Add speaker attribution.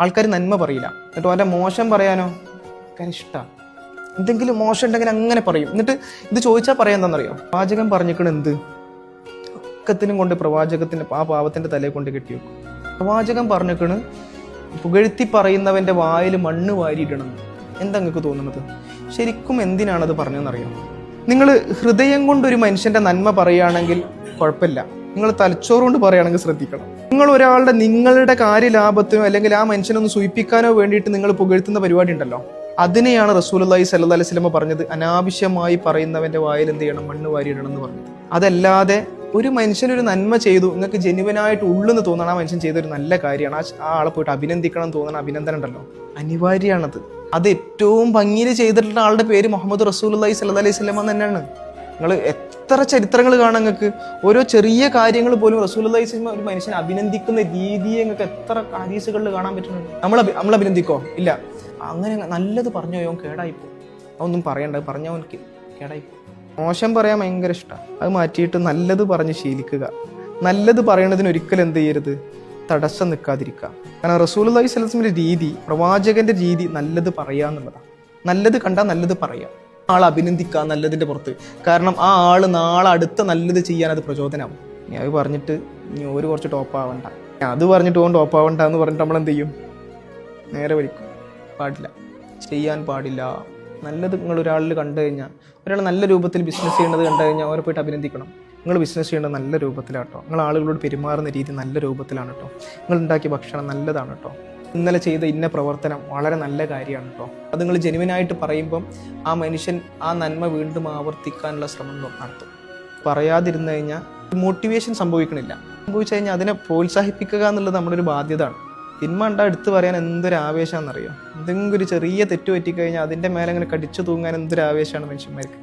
Speaker 1: ആൾക്കാർ നന്മ പറയില്ല. എന്നിട്ട് അവൻ്റെ മോശം പറയാനോ ആൾക്കാർ ഇഷ്ടമാണ്. എന്തെങ്കിലും മോശം ഉണ്ടെങ്കിൽ അങ്ങനെ പറയും. എന്നിട്ട് ഇത് ചോദിച്ചാൽ പറയാൻ എന്താണെന്നറിയോ? പ്രവാചകൻ പറഞ്ഞിരിക്കണ എന്ത് ഒക്കത്തിനും കൊണ്ട് പ്രവാചകത്തിൻ്റെ ആ പാവത്തിൻ്റെ തലയെ കൊണ്ട് കെട്ടി വെക്കും. പ്രവാചകൻ പറഞ്ഞിരിക്കണ് പുകഴ്ത്തി പറയുന്നവൻ്റെ വായിൽ മണ്ണ് വാരിയിടണം. എന്താ നിങ്ങൾക്ക് തോന്നുന്നത്? ശരിക്കും എന്തിനാണത് പറഞ്ഞതെന്നറിയോ? നിങ്ങൾ ഹൃദയം കൊണ്ടൊരു മനുഷ്യൻ്റെ നന്മ പറയുകയാണെങ്കിൽ കുഴപ്പമില്ല. നിങ്ങൾ തലച്ചോറ് കൊണ്ട് പറയുകയാണെങ്കിൽ ശ്രദ്ധിക്കണം. നിങ്ങൾ ഒരാളുടെ നിങ്ങളുടെ കാര്യലാഭത്തിനോ അല്ലെങ്കിൽ ആ മനുഷ്യനൊന്ന് സൂചിപ്പിക്കാനോ വേണ്ടിയിട്ട് നിങ്ങൾ പുകഴ്ത്തുന്ന പരിപാടി ഉണ്ടല്ലോ, അതിനെയാണ് റസൂലുള്ളാഹി സ്വല്ലല്ലാഹി അലൈഹി വസല്ലം പറഞ്ഞത് അനാവശ്യമായി പറയുന്നവൻ്റെ വായിൽ എന്ത് ചെയ്യണം? മണ്ണ് വാരിയിടണം എന്ന് പറഞ്ഞത്. അതല്ലാതെ ഒരു മനുഷ്യനൊരു നന്മ ചെയ്തു, നിങ്ങൾക്ക് ജെന്യുവനായിട്ട് ഉള്ളെന്ന് തോന്നണം ആ മനുഷ്യൻ ചെയ്തൊരു നല്ല കാര്യമാണ്, ആ ആളെ പോയിട്ട് അഭിനന്ദിക്കണം എന്ന് തോന്നണം, അഭിനന്ദനം ഉണ്ടല്ലോ അനിവാര്യമാണത്. അത് ഏറ്റവും ഭംഗിയിൽ ചെയ്തിട്ടുള്ള ആളുടെ പേര് മുഹമ്മദ് റസൂലുള്ളാഹി സ്വല്ലല്ലാഹി അലൈഹി വസല്ലം തന്നെയാണ്. നിങ്ങൾ എത്ര ചരിത്രങ്ങൾ കാണാൻ നിങ്ങൾക്ക്, ഓരോ ചെറിയ കാര്യങ്ങൾ പോലും റസൂലുള്ളാഹി സ്വല്ലല്ലാഹി അലൈഹി വസല്ലം ഒരു മനുഷ്യനെ അഭിനന്ദിക്കുന്ന രീതിയെ നിങ്ങൾക്ക് എത്ര ഹദീസുകളിൽ കാണാൻ പറ്റുന്നുണ്ട്. നമ്മൾ അഭിനന്ദിക്കോ? ഇല്ല. അങ്ങനെ നല്ലത് പറഞ്ഞോ അവൻ കേടായിപ്പോ, അതൊന്നും പറയണ്ട, പറഞ്ഞാൽ അവനക്ക് കേടായിപ്പോ. മോശം പറയാൻ ഭയങ്കര ഇഷ്ടമാണ്. അത് മാറ്റിയിട്ട് നല്ലത് പറഞ്ഞ് ശീലിക്കുക. നല്ലത് പറയണതിന് ഒരിക്കലും എന്ത് ചെയ്യരുത്? തടസ്സം നിൽക്കാതിരിക്കുക. കാരണം റസൂലുള്ളാഹി സ്വല്ലല്ലാഹി അലൈഹി വസല്ലമിന്റെ രീതി, പ്രവാചകന്റെ രീതി നല്ലത് പറയുക എന്നുള്ളതാണ്. നല്ലത് കണ്ടാൽ നല്ലത് പറയുക, ആളെ അഭിനന്ദിക്കുക നല്ലതിൻ്റെ പുറത്ത്. കാരണം ആ ആള് നാളെ അടുത്ത നല്ലത് ചെയ്യാൻ അത് പ്രചോദനമാവും. ഇനി അത് പറഞ്ഞിട്ട് ഇനി ഒരു കുറച്ച് ടോപ്പാവണ്ട, അത് പറഞ്ഞിട്ട് ഓൻ ടോപ്പാവണ്ട എന്ന് പറഞ്ഞിട്ട് നമ്മൾ എന്ത് ചെയ്യും? നേരെ വലിക്കും. പാടില്ല, ചെയ്യാൻ പാടില്ല. നല്ലത് നിങ്ങൾ ഒരാളിൽ കണ്ടു കഴിഞ്ഞാൽ, ഒരാൾ നല്ല രൂപത്തിൽ ബിസിനസ് ചെയ്യേണ്ടത് കണ്ടു കഴിഞ്ഞാൽ അവരെ പോയിട്ട് അഭിനന്ദിക്കണം. നിങ്ങൾ ബിസിനസ് ചെയ്യേണ്ടത് നല്ല രൂപത്തിലാട്ടോ, നിങ്ങൾ ആളുകളോട് പെരുമാറുന്ന രീതി നല്ല രൂപത്തിലാണ് കേട്ടോ, നിങ്ങൾ ഉണ്ടാക്കിയ ഭക്ഷണം നല്ലതാണ് കേട്ടോ, ഇന്നലെ ചെയ്ത ഇന്ന പ്രവർത്തനം വളരെ നല്ല കാര്യമാണ് കേട്ടോ. അത് നിങ്ങൾ ജെനുവിനായിട്ട് പറയുമ്പം ആ മനുഷ്യൻ ആ നന്മ വീണ്ടും ആവർത്തിക്കാനുള്ള ശ്രമം നടത്തും. പറയാതിരുന്നു കഴിഞ്ഞാൽ മോട്ടിവേഷൻ സംഭവിക്കണില്ല. സംഭവിച്ചു കഴിഞ്ഞാൽ അതിനെ പ്രോത്സാഹിപ്പിക്കുക എന്നുള്ളത് നമ്മുടെ ഒരു ബാധ്യതയാണ്. തിന്മ ഉണ്ടാ എടുത്ത് പറയാൻ എന്തൊരു ആവേശമാണെന്നറിയോ? എന്തെങ്കിലും ഒരു ചെറിയ തെറ്റ് പറ്റിക്കഴിഞ്ഞാൽ അതിൻ്റെ മേലെ അങ്ങനെ കടിച്ചു തൂങ്ങാൻ എന്തൊരു ആവേശമാണ് മനുഷ്യന്മാർക്ക്.